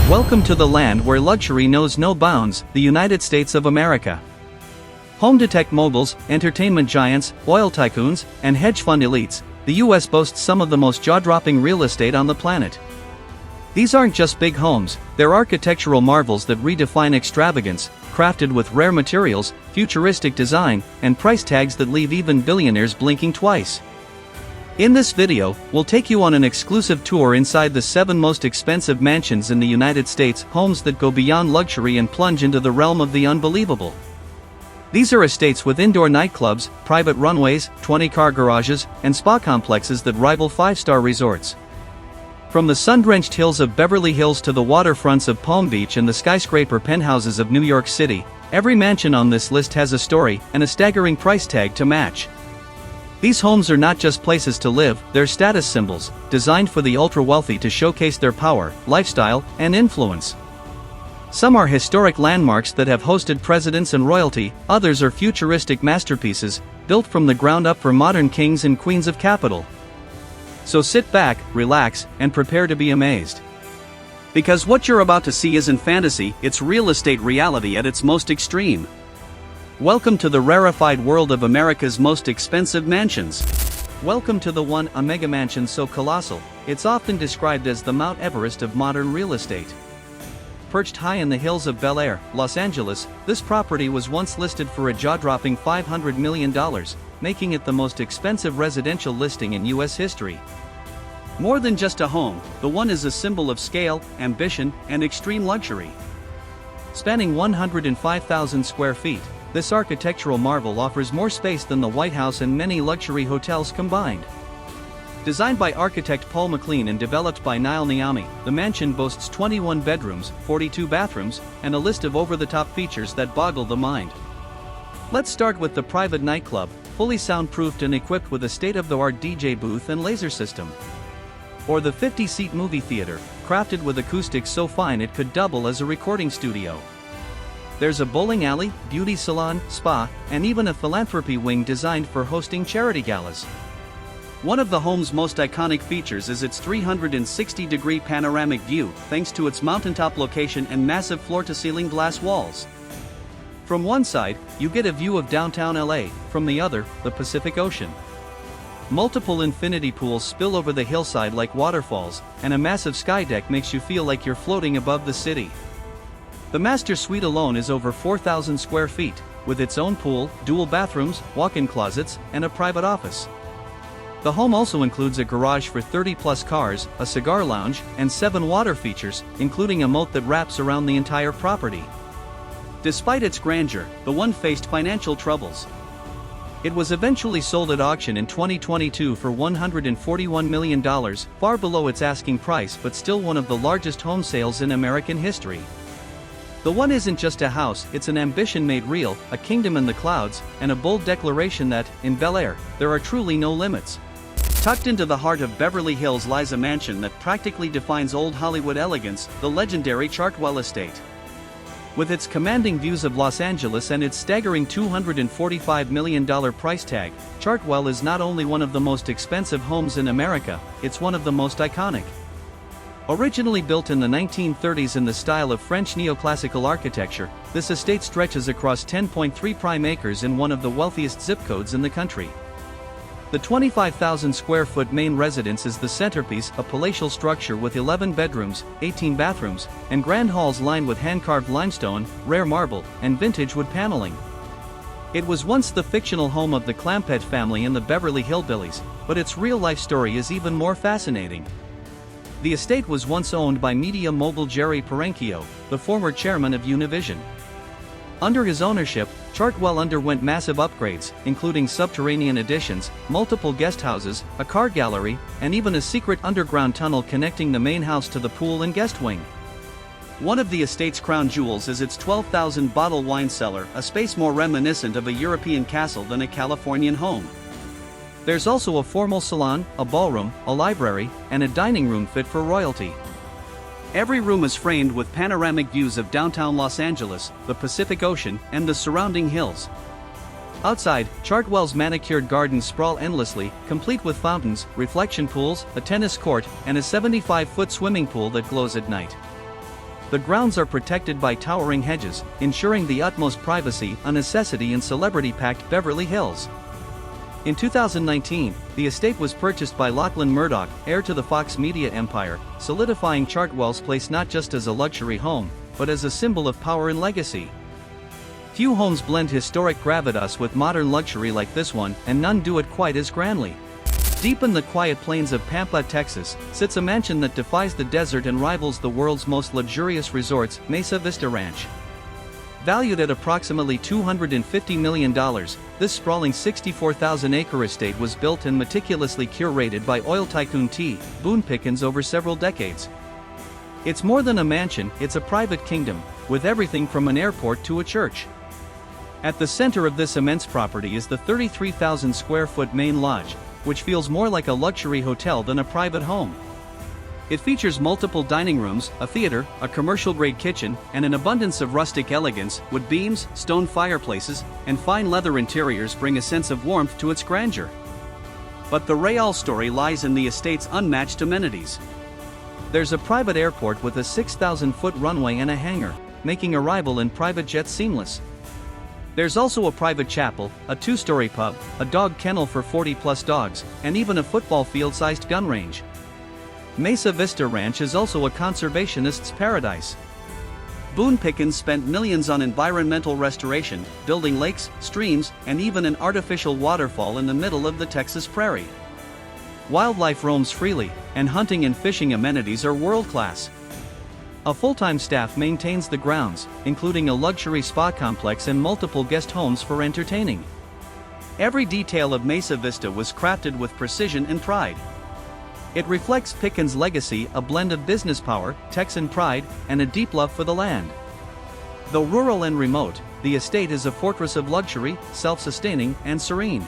Welcome to the land where luxury knows no bounds, the United States of America. Home to tech moguls, entertainment giants, oil tycoons, and hedge fund elites, the US boasts some of the most jaw-dropping real estate on the planet. These aren't just big homes, they're architectural marvels that redefine extravagance, crafted with rare materials, futuristic design, and price tags that leave even billionaires blinking twice. In this video, we'll take you on an exclusive tour inside the 7 most expensive mansions in the United States, homes that go beyond luxury and plunge into the realm of the unbelievable. These are estates with indoor nightclubs, private runways, 20-car garages, and spa complexes that rival 5-star resorts. From the sun-drenched hills of Beverly Hills to the waterfronts of Palm Beach and the skyscraper penthouses of New York City, every mansion on this list has a story and a staggering price tag to match. These homes are not just places to live, they're status symbols, designed for the ultra-wealthy to showcase their power, lifestyle, and influence. Some are historic landmarks that have hosted presidents and royalty, others are futuristic masterpieces, built from the ground up for modern kings and queens of capital. So sit back, relax, and prepare to be amazed. Because what you're about to see isn't fantasy, it's real estate reality at its most extreme. Welcome to the rarefied world of America's most expensive mansions. Welcome to a mega mansion so colossal, it's often described as the Mount Everest of modern real estate. Perched high in the hills of Bel Air, Los Angeles, this property was once listed for a jaw-dropping $500 million, making it the most expensive residential listing in US history. More than just a home, the one is a symbol of scale, ambition, and extreme luxury. Spanning 105,000 square feet, this architectural marvel offers more space than the White House and many luxury hotels combined. Designed by architect Paul McLean and developed by Niall Niami, the mansion boasts 21 bedrooms, 42 bathrooms, and a list of over-the-top features that boggle the mind. Let's start with the private nightclub, fully soundproofed and equipped with a state-of-the-art DJ booth and laser system. Or the 50-seat movie theater, crafted with acoustics so fine it could double as a recording studio. There's a bowling alley, beauty salon, spa, and even a philanthropy wing designed for hosting charity galas. One of the home's most iconic features is its 360-degree panoramic view, thanks to its mountaintop location and massive floor-to-ceiling glass walls. From one side, you get a view of downtown LA, from the other, the Pacific Ocean. Multiple infinity pools spill over the hillside like waterfalls, and a massive sky deck makes you feel like you're floating above the city. The master suite alone is over 4,000 square feet, with its own pool, dual bathrooms, walk-in closets, and a private office. The home also includes a garage for 30-plus cars, a cigar lounge, and 7 water features, including a moat that wraps around the entire property. Despite its grandeur, the one faced financial troubles. It was eventually sold at auction in 2022 for $141 million, far below its asking price but still one of the largest home sales in American history. The one isn't just a house, it's an ambition made real, a kingdom in the clouds, and a bold declaration that, in Bel Air, there are truly no limits. Tucked into the heart of Beverly Hills lies a mansion that practically defines old Hollywood elegance, the legendary Chartwell Estate. With its commanding views of Los Angeles and its staggering $245 million price tag, Chartwell is not only one of the most expensive homes in America, it's one of the most iconic. Originally built in the 1930s in the style of French neoclassical architecture, this estate stretches across 10.3 prime acres in one of the wealthiest zip codes in the country. The 25,000 square foot main residence is the centerpiece, a palatial structure with 11 bedrooms, 18 bathrooms, and grand halls lined with hand-carved limestone, rare marble, and vintage wood paneling. It was once the fictional home of the Clampett family and the Beverly Hillbillies, but its real-life story is even more fascinating. The estate was once owned by media mogul Jerry Perenchio, the former chairman of Univision. Under his ownership, Chartwell underwent massive upgrades, including subterranean additions, multiple guest houses, a car gallery, and even a secret underground tunnel connecting the main house to the pool and guest wing. One of the estate's crown jewels is its 12,000-bottle wine cellar, a space more reminiscent of a European castle than a Californian home. There's also a formal salon, a ballroom, a library, and a dining room fit for royalty. Every room is framed with panoramic views of downtown Los Angeles, the Pacific Ocean, and the surrounding hills. Outside, Chartwell's manicured gardens sprawl endlessly, complete with fountains, reflection pools, a tennis court, and a 75-foot swimming pool that glows at night. The grounds are protected by towering hedges, ensuring the utmost privacy, a necessity in celebrity-packed Beverly Hills. In 2019, the estate was purchased by Lachlan Murdoch, heir to the Fox media empire, solidifying Chartwell's place not just as a luxury home, but as a symbol of power and legacy. Few homes blend historic gravitas with modern luxury like this one, and none do it quite as grandly. Deep in the quiet plains of Pampa, Texas, sits a mansion that defies the desert and rivals the world's most luxurious resorts, Mesa Vista Ranch. Valued at approximately $250 million, this sprawling 64,000-acre estate was built and meticulously curated by oil tycoon T. Boone Pickens over several decades. It's more than a mansion, it's a private kingdom, with everything from an airport to a church. At the center of this immense property is the 33,000-square-foot main lodge, which feels more like a luxury hotel than a private home. It features multiple dining rooms, a theater, a commercial-grade kitchen, and an abundance of rustic elegance. Wood beams, stone fireplaces, and fine leather interiors bring a sense of warmth to its grandeur. But the real story lies in the estate's unmatched amenities. There's a private airport with a 6,000-foot runway and a hangar, making arrival and private jets seamless. There's also a private chapel, a two-story pub, a dog kennel for 40-plus dogs, and even a football field-sized gun range. Mesa Vista Ranch is also a conservationist's paradise. Boone Pickens spent millions on environmental restoration, building lakes, streams, and even an artificial waterfall in the middle of the Texas prairie. Wildlife roams freely, and hunting and fishing amenities are world-class. A full-time staff maintains the grounds, including a luxury spa complex and multiple guest homes for entertaining. Every detail of Mesa Vista was crafted with precision and pride. It reflects Pickens' legacy, a blend of business power, Texan pride, and a deep love for the land. Though rural and remote, the estate is a fortress of luxury, self-sustaining, and serene.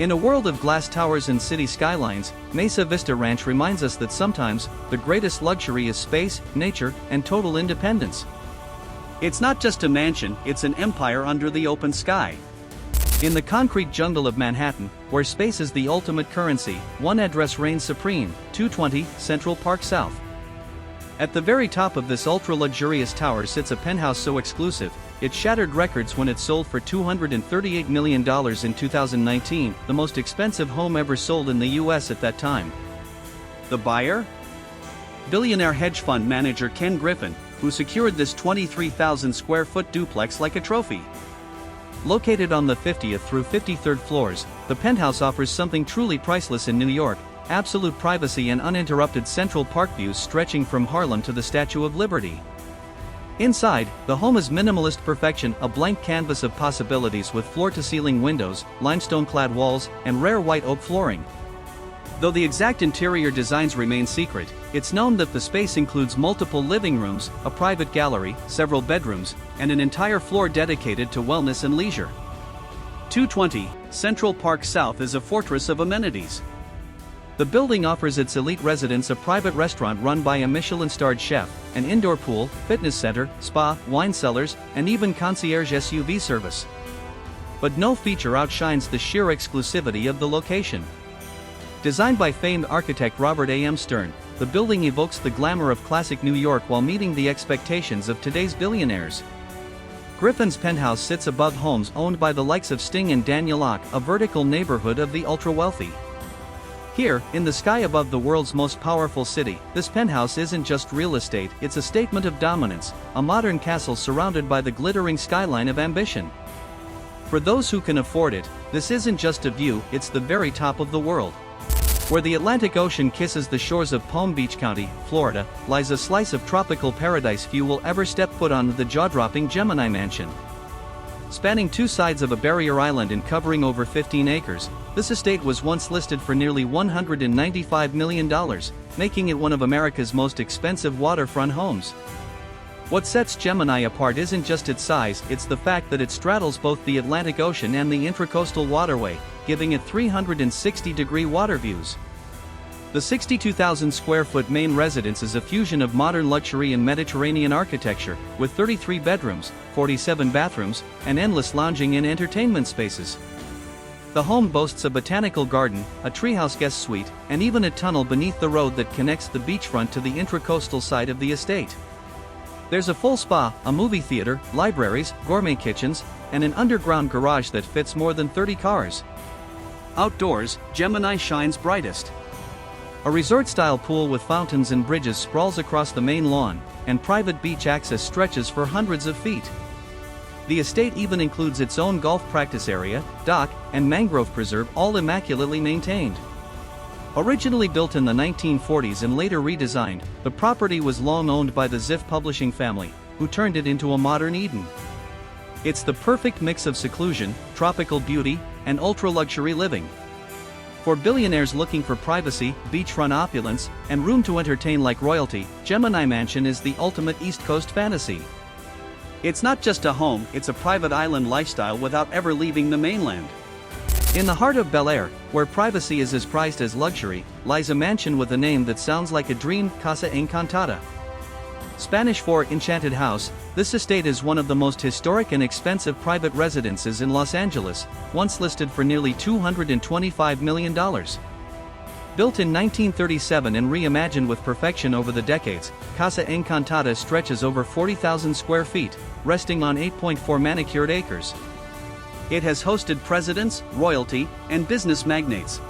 In a world of glass towers and city skylines, Mesa Vista Ranch reminds us that sometimes, the greatest luxury is space, nature, and total independence. It's not just a mansion, it's an empire under the open sky. In the concrete jungle of Manhattan, where space is the ultimate currency, one address reigns supreme: 220 Central Park South. At the very top of this ultra-luxurious tower sits a penthouse so exclusive, it shattered records when it sold for $238 million in 2019, the most expensive home ever sold in the US at that time. The buyer? Billionaire hedge fund manager Ken Griffin, who secured this 23,000-square-foot duplex like a trophy. Located on the 50th through 53rd floors, the penthouse offers something truly priceless in New York: absolute privacy and uninterrupted Central Park views stretching from Harlem to the Statue of Liberty. Inside, the home is minimalist perfection, a blank canvas of possibilities with floor-to-ceiling windows, limestone-clad walls, and rare white oak flooring. Though the exact interior designs remain secret, it's known that the space includes multiple living rooms, a private gallery, several bedrooms, and an entire floor dedicated to wellness and leisure. 220 Central Park South is a fortress of amenities. The building offers its elite residents a private restaurant run by a Michelin-starred chef, an indoor pool, fitness center, spa, wine cellars, and even concierge SUV service. But no feature outshines the sheer exclusivity of the location. Designed by famed architect Robert A. M. Stern, the building evokes the glamour of classic New York while meeting the expectations of today's billionaires. Griffin's penthouse sits above homes owned by the likes of Sting and Daniel Locke, a vertical neighborhood of the ultra-wealthy. Here, in the sky above the world's most powerful city, this penthouse isn't just real estate, it's a statement of dominance, a modern castle surrounded by the glittering skyline of ambition. For those who can afford it, this isn't just a view, it's the very top of the world. Where the Atlantic Ocean kisses the shores of Palm Beach County, Florida, lies a slice of tropical paradise few will ever step foot on: the jaw-dropping Gemini Mansion. Spanning two sides of a barrier island and covering over 15 acres, this estate was once listed for nearly $195 million, making it one of America's most expensive waterfront homes. What sets Gemini apart isn't just its size, it's the fact that it straddles both the Atlantic Ocean and the Intracoastal Waterway, giving it 360-degree water views. The 62,000-square-foot main residence is a fusion of modern luxury and Mediterranean architecture, with 33 bedrooms, 47 bathrooms, and endless lounging and entertainment spaces. The home boasts a botanical garden, a treehouse guest suite, and even a tunnel beneath the road that connects the beachfront to the intracoastal side of the estate. There's a full spa, a movie theater, libraries, gourmet kitchens, and an underground garage that fits more than 30 cars. Outdoors, Gemini shines brightest. A resort-style pool with fountains and bridges sprawls across the main lawn, and private beach access stretches for hundreds of feet. The estate even includes its own golf practice area, dock, and mangrove preserve, all immaculately maintained. Originally built in the 1940s and later redesigned, the property was long owned by the Ziff publishing family, who turned it into a modern Eden. It's the perfect mix of seclusion, tropical beauty, and ultra-luxury living. For billionaires looking for privacy, beachfront opulence, and room to entertain like royalty, Gemini Mansion is the ultimate East Coast fantasy. It's not just a home, it's a private island lifestyle without ever leaving the mainland. In the heart of Bel Air, where privacy is as prized as luxury, lies a mansion with a name that sounds like a dream, Casa Encantada. Spanish for enchanted house, this estate is one of the most historic and expensive private residences in Los Angeles, once listed for nearly $225 million. Built in 1937 and reimagined with perfection over the decades, Casa Encantada stretches over 40,000 square feet, resting on 8.4 manicured acres. It has hosted presidents, royalty, and business magnates.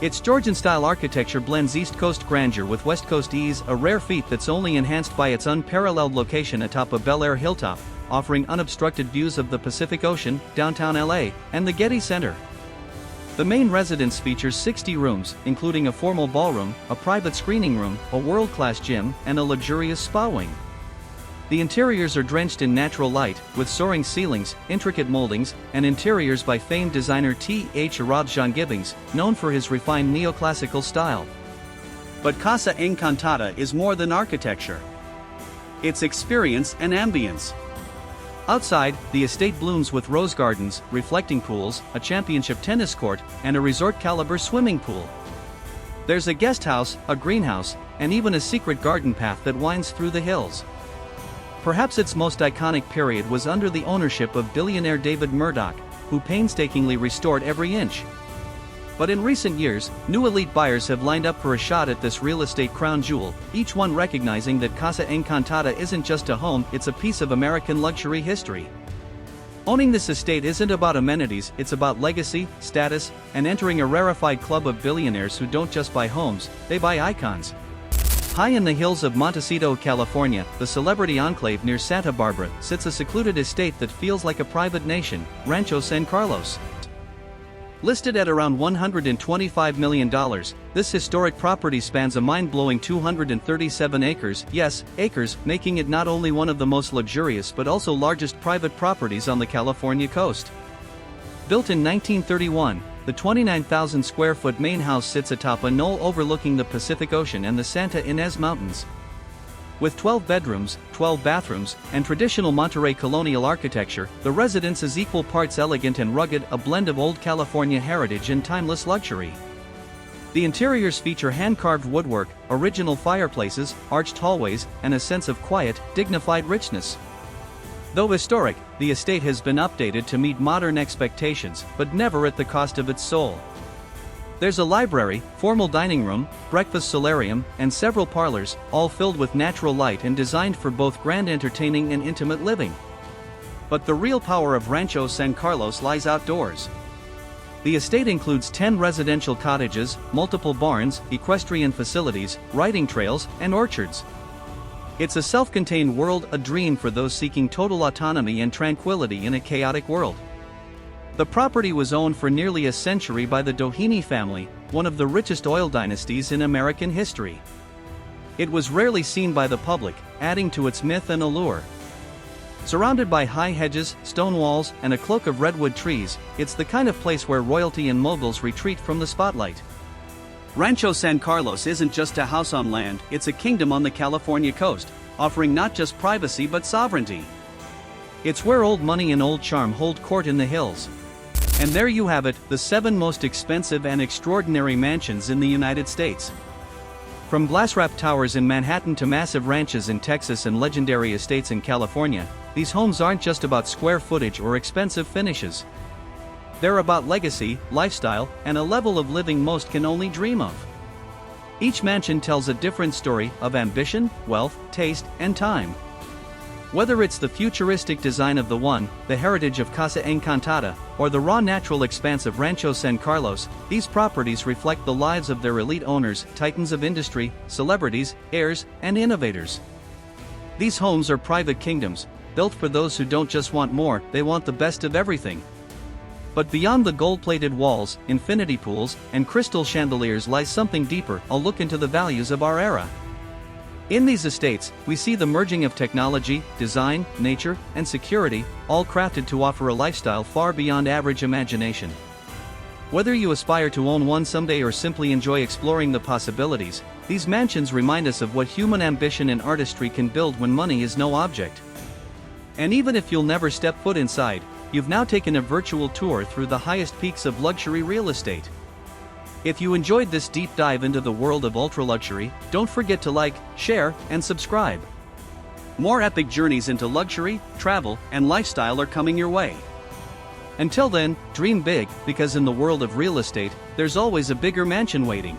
Its Georgian-style architecture blends East Coast grandeur with West Coast ease, a rare feat that's only enhanced by its unparalleled location atop a Bel Air hilltop, offering unobstructed views of the Pacific Ocean, downtown LA, and the Getty Center. The main residence features 60 rooms, including a formal ballroom, a private screening room, a world-class gym, and a luxurious spa wing. The interiors are drenched in natural light, with soaring ceilings, intricate moldings, and interiors by famed designer T.H. Jean Gibbings, known for his refined neoclassical style. But Casa Encantada is more than architecture. It's experience and ambience. Outside, the estate blooms with rose gardens, reflecting pools, a championship tennis court, and a resort-caliber swimming pool. There's a guest house, a greenhouse, and even a secret garden path that winds through the hills. Perhaps its most iconic period was under the ownership of billionaire David Murdoch, who painstakingly restored every inch. But in recent years, new elite buyers have lined up for a shot at this real estate crown jewel, each one recognizing that Casa Encantada isn't just a home, it's a piece of American luxury history. Owning this estate isn't about amenities, it's about legacy, status, and entering a rarefied club of billionaires who don't just buy homes, they buy icons. High in the hills of Montecito, California, the celebrity enclave near Santa Barbara, sits a secluded estate that feels like a private nation, Rancho San Carlos. Listed at around $125 million, this historic property spans a mind-blowing 237 acres, yes, acres, making it not only one of the most luxurious but also largest private properties on the California coast. Built in 1931, the 29,000 square foot main house sits atop a knoll overlooking the Pacific Ocean and the Santa Ynez Mountains. With 12 bedrooms, 12 bathrooms, and traditional Monterey colonial architecture, the residence is equal parts elegant and rugged, a blend of old California heritage and timeless luxury. The interiors feature hand-carved woodwork, original fireplaces, arched hallways, and a sense of quiet, dignified richness. Though historic, the estate has been updated to meet modern expectations, but never at the cost of its soul. There's a library, formal dining room, breakfast solarium, and several parlors, all filled with natural light and designed for both grand entertaining and intimate living. But the real power of Rancho San Carlos lies outdoors. The estate includes 10 residential cottages, multiple barns, equestrian facilities, riding trails, and orchards. It's a self-contained world, a dream for those seeking total autonomy and tranquility in a chaotic world. The property was owned for nearly a century by the Doheny family, one of the richest oil dynasties in American history. It was rarely seen by the public, adding to its myth and allure. Surrounded by high hedges, stone walls, and a cloak of redwood trees, it's the kind of place where royalty and moguls retreat from the spotlight. Rancho San Carlos isn't just a house on land, it's a kingdom on the California coast, offering not just privacy but sovereignty. It's where old money and old charm hold court in the hills. And there you have it, the 7 most expensive and extraordinary mansions in the United States. From glass-wrapped towers in Manhattan to massive ranches in Texas and legendary estates in California, these homes aren't just about square footage or expensive finishes. They're about legacy, lifestyle, and a level of living most can only dream of. Each mansion tells a different story of ambition, wealth, taste, and time. Whether it's the futuristic design of the One, the heritage of Casa Encantada, or the raw natural expanse of Rancho San Carlos, these properties reflect the lives of their elite owners, titans of industry, celebrities, heirs, and innovators. These homes are private kingdoms, built for those who don't just want more, they want the best of everything. But beyond the gold-plated walls, infinity pools, and crystal chandeliers lies something deeper. I'll look into the values of our era. In these estates, we see the merging of technology, design, nature, and security, all crafted to offer a lifestyle far beyond average imagination. Whether you aspire to own one someday or simply enjoy exploring the possibilities, these mansions remind us of what human ambition and artistry can build when money is no object. And even if you'll never step foot inside, you've now taken a virtual tour through the highest peaks of luxury real estate. If you enjoyed this deep dive into the world of ultra-luxury, don't forget to like, share, and subscribe. More epic journeys into luxury, travel, and lifestyle are coming your way. Until then, dream big, because in the world of real estate, there's always a bigger mansion waiting.